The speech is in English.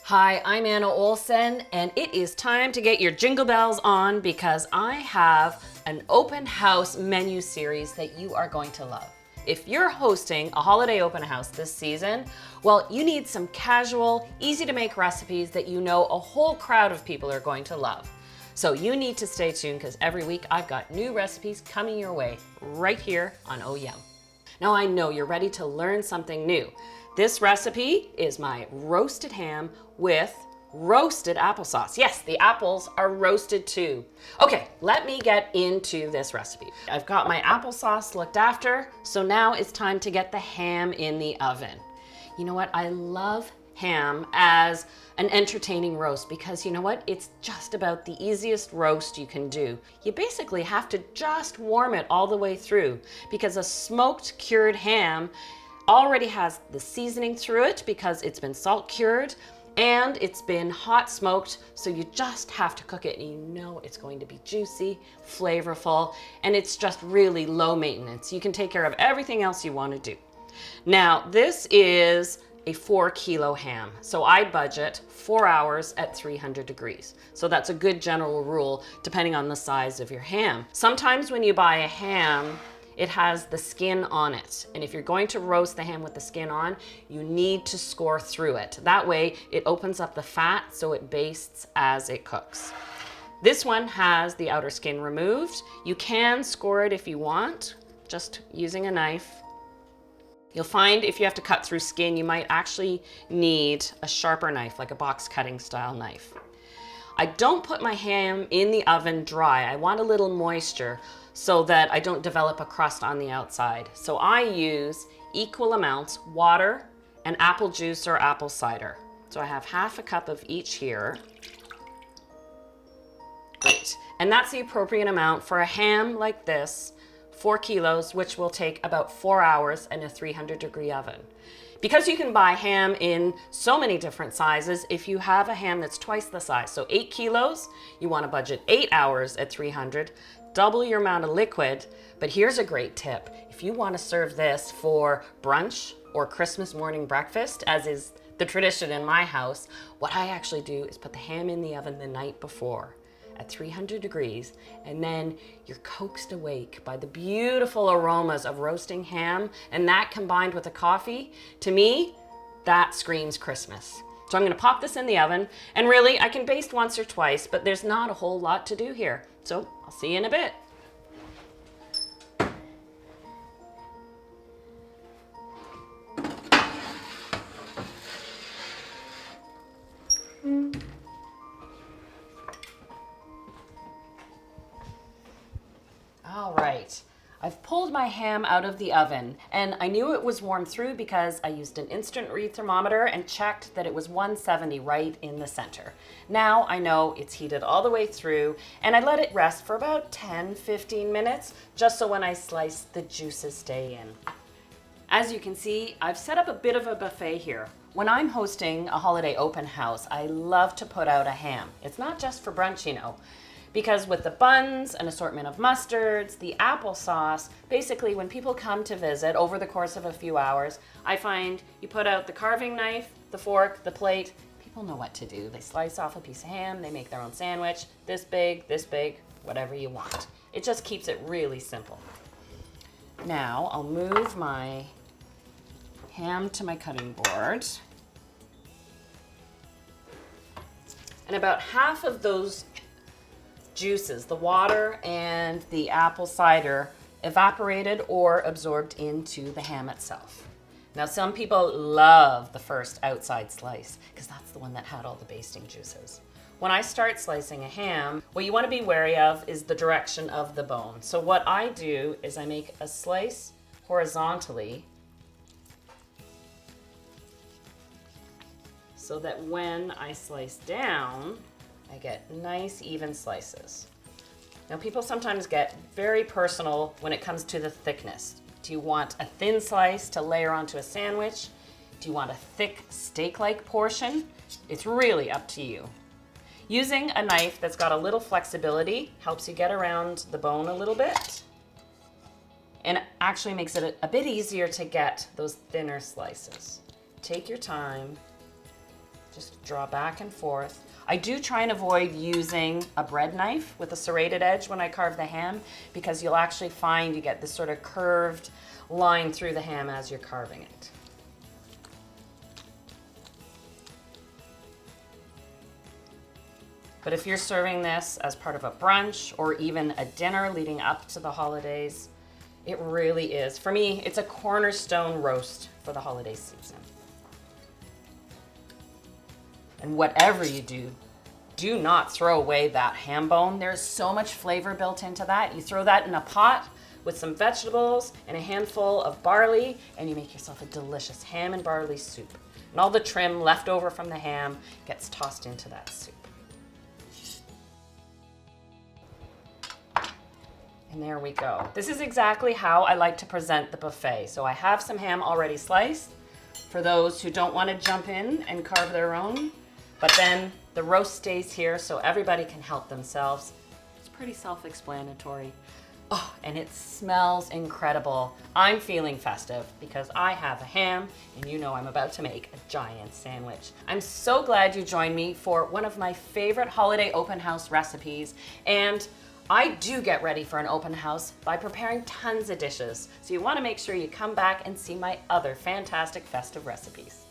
Hi, I'm Anna Olson, and it is time to get your jingle bells on because I have an open house menu series that you are going to love. If you're hosting a holiday open house this season, well, you need some casual, easy to make recipes that you know a whole crowd of people are going to love. So you need to stay tuned because every week I've got new recipes coming your way right here on Oh Yum. Now I know you're ready to learn something new. This recipe is my roasted ham with roasted applesauce. Yes, the apples are roasted too. Okay, let me get into this recipe. I've got my applesauce looked after, so now it's time to get the ham in the oven. You know what? I love ham as an entertaining roast because you know what? It's just about the easiest roast you can do. You basically have to just warm it all the way through because a smoked cured ham already has the seasoning through it because it's been salt cured and it's been hot smoked, so you just have to cook it and you know it's going to be juicy, flavorful, and it's just really low maintenance. You can take care of everything else you want to do. Now, this is a 4-kilo ham, so I budget 4 hours at 300 degrees. So that's a good general rule depending on the size of your ham. Sometimes when you buy a ham, it has the skin on it. And if you're going to roast the ham with the skin on, you need to score through it. That way it opens up the fat so it bastes as it cooks. This one has the outer skin removed. You can score it if you want, just using a knife. You'll find if you have to cut through skin, you might actually need a sharper knife, like a box cutting style knife. I don't put my ham in the oven dry. I want a little moisture so that I don't develop a crust on the outside. So I use equal amounts water and apple juice or apple cider. So I have half a cup of each here. Great. And that's the appropriate amount for a ham like this, 4 kilos, which will take about 4 hours in a 300-degree oven. Because you can buy ham in so many different sizes, if you have a ham that's twice the size, so 8 kilos, you want to budget 8 hours at 300, double your amount of liquid. But here's a great tip. If you want to serve this for brunch or Christmas morning breakfast, as is the tradition in my house, what I actually do is put the ham in the oven the night before at 300 degrees, and then you're coaxed awake by the beautiful aromas of roasting ham, and that combined with a coffee, to me, that screams Christmas. So I'm gonna pop this in the oven, and really, I can baste once or twice, but there's not a whole lot to do here. So I'll see you in a bit. All right, I've pulled my ham out of the oven and I knew it was warm through because I used an instant read thermometer and checked that it was 170 right in the center. Now I know it's heated all the way through and I let it rest for about 10-15 minutes just so when I slice the juices stay in. As you can see, I've set up a bit of a buffet here. When I'm hosting a holiday open house, I love to put out a ham. It's not just for brunch, you know. Because with the buns, an assortment of mustards, the applesauce, basically when people come to visit over the course of a few hours, I find you put out the carving knife, the fork, the plate, people know what to do. They slice off a piece of ham, they make their own sandwich, this big, whatever you want. It just keeps it really simple. Now I'll move my ham to my cutting board. And about half of those juices, the water and the apple cider, evaporated or absorbed into the ham itself. Now some people love the first outside slice because that's the one that had all the basting juices. When I start slicing a ham, what you want to be wary of is the direction of the bone. So what I do is I make a slice horizontally so that when I slice down, I get nice, even slices. Now, people sometimes get very personal when it comes to the thickness. Do you want a thin slice to layer onto a sandwich? Do you want a thick steak-like portion? It's really up to you. Using a knife that's got a little flexibility helps you get around the bone a little bit and actually makes it a bit easier to get those thinner slices. Take your time. Just draw back and forth. I do try and avoid using a bread knife with a serrated edge when I carve the ham, because you'll actually find you get this sort of curved line through the ham as you're carving it. But if you're serving this as part of a brunch or even a dinner leading up to the holidays, it really is. For me, it's a cornerstone roast for the holiday season. And whatever you do, do not throw away that ham bone. There's so much flavor built into that. You throw that in a pot with some vegetables and a handful of barley, and you make yourself a delicious ham and barley soup. And all the trim left over from the ham gets tossed into that soup. And there we go. This is exactly how I like to present the buffet. So I have some ham already sliced for those who don't want to jump in and carve their own, but then the roast stays here so everybody can help themselves. It's pretty self-explanatory. Oh, and it smells incredible. I'm feeling festive because I have a ham and you know I'm about to make a giant sandwich. I'm so glad you joined me for one of my favorite holiday open house recipes, and I do get ready for an open house by preparing tons of dishes, so you want to make sure you come back and see my other fantastic festive recipes.